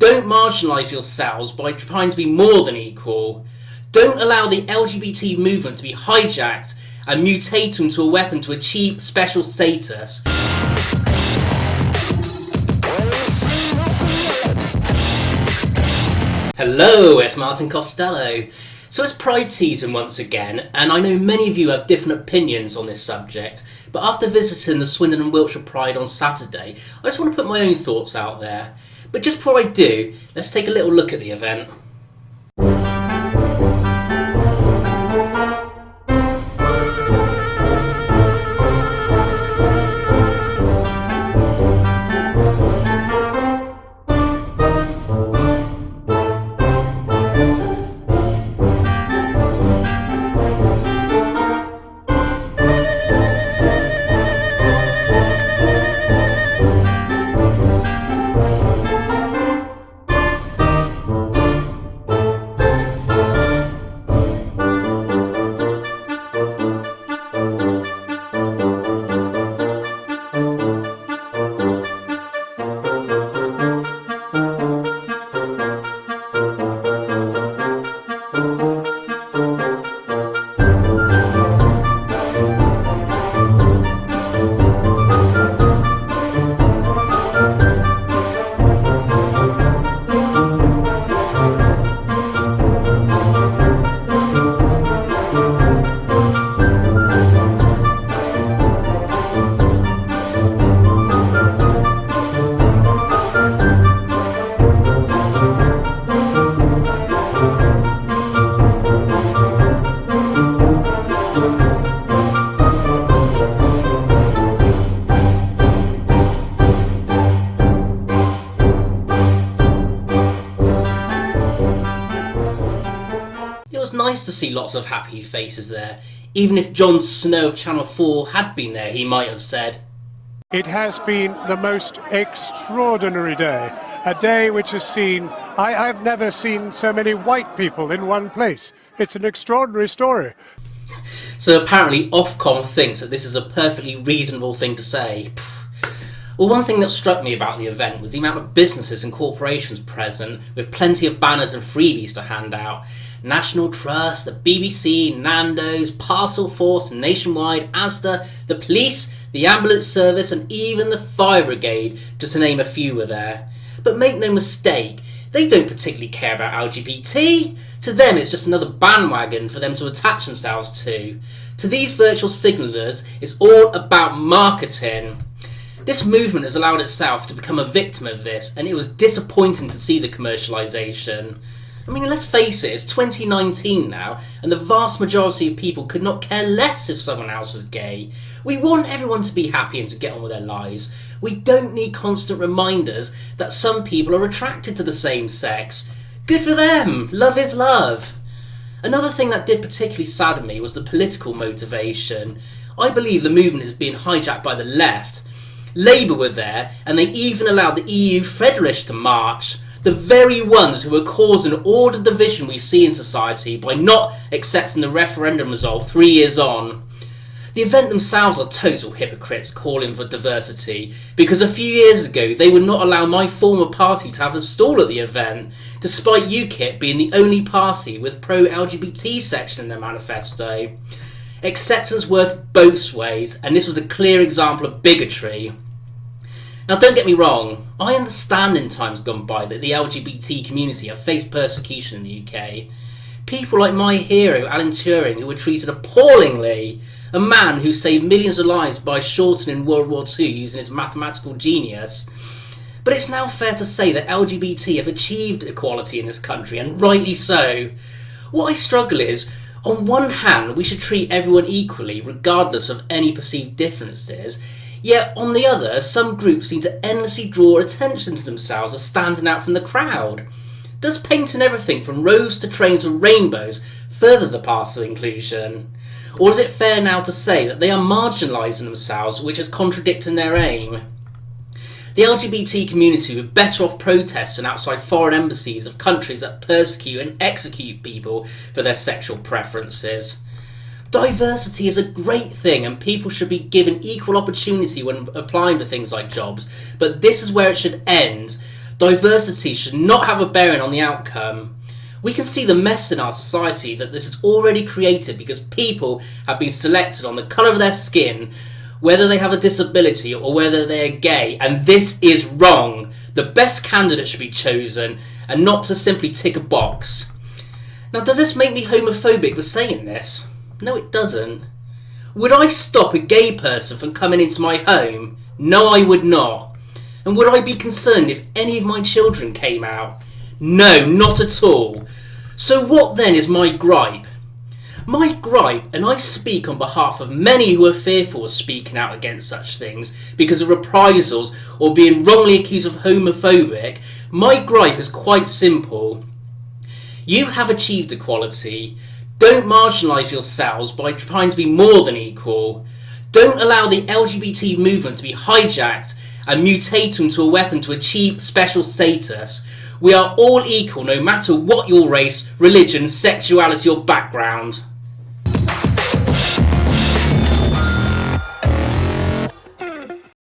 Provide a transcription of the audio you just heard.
Don't marginalise yourselves by trying to be more than equal. Don't allow the LGBT movement to be hijacked and mutated into a weapon to achieve special status. Hello, it's Martin Costello. So it's Pride season once again, and I know many of you have different opinions on this subject, but after visiting the Swindon and Wiltshire Pride on Saturday, I just want to put my own thoughts out there. But just before I do, let's take a little look at the event. It was nice to see lots of happy faces there. Even if Jon Snow of Channel 4 had been there, he might have said, "It has been the most extraordinary day. A day which has seen... I've never seen so many white people in one place. It's an extraordinary story." So apparently Ofcom thinks that this is a perfectly reasonable thing to say. Well, one thing that struck me about the event was the amount of businesses and corporations present, with plenty of banners and freebies to hand out. National Trust, the BBC, Nando's, Parcel Force, Nationwide, Asda, the police, the ambulance service and even the fire brigade, just to name a few, were there. But make no mistake, they don't particularly care about LGBT. To them it's just another bandwagon for them to attach themselves to. To these virtual signallers, it's all about marketing. This movement has allowed itself to become a victim of this, and it was disappointing to see the commercialisation. I mean, let's face it, it's 2019 now, and the vast majority of people could not care less if someone else was gay. We want everyone to be happy and to get on with their lives. We don't need constant reminders that some people are attracted to the same sex. Good for them! Love is love! Another thing that did particularly sadden me was the political motivation. I believe the movement is being hijacked by the left. Labour were there, and they even allowed the EU Federalists to march. The very ones who are causing all the division we see in society by not accepting the referendum result 3 years on. The event themselves are total hypocrites calling for diversity, because a few years ago they would not allow my former party to have a stall at the event, despite UKIP being the only party with pro-LGBT section in their manifesto. Acceptance works both ways, and this was a clear example of bigotry. Now don't get me wrong, I understand in times gone by that the LGBT community have faced persecution in the UK. People like my hero Alan Turing, who were treated appallingly, a man who saved millions of lives by shortening World War II using his mathematical genius. But it's now fair to say that LGBT have achieved equality in this country, and rightly so. What I struggle is, on one hand we should treat everyone equally regardless of any perceived differences, yet on the other, some groups seem to endlessly draw attention to themselves as standing out from the crowd. Does painting everything from roads to trains with rainbows further the path to inclusion? Or is it fair now to say that they are marginalising themselves, which is contradicting their aim? The LGBT community were better off protesting outside foreign embassies of countries that persecute and execute people for their sexual preferences. Diversity is a great thing, and people should be given equal opportunity when applying for things like jobs, but this is where it should end. Diversity should not have a bearing on the outcome. We can see the mess in our society that this has already created because people have been selected on the colour of their skin, whether they have a disability or whether they're gay, and this is wrong. The best candidate should be chosen and not to simply tick a box. Now, does this make me homophobic for saying this? No, it doesn't. Would I stop a gay person from coming into my home? No, I would not. And would I be concerned if any of my children came out? No, not at all. So what then is my gripe? My gripe, and I speak on behalf of many who are fearful of speaking out against such things because of reprisals or being wrongly accused of homophobic, my gripe is quite simple. You have achieved equality. Don't marginalise yourselves by trying to be more than equal. Don't allow the LGBT movement to be hijacked and mutated into a weapon to achieve special status. We are all equal no matter what your race, religion, sexuality or background.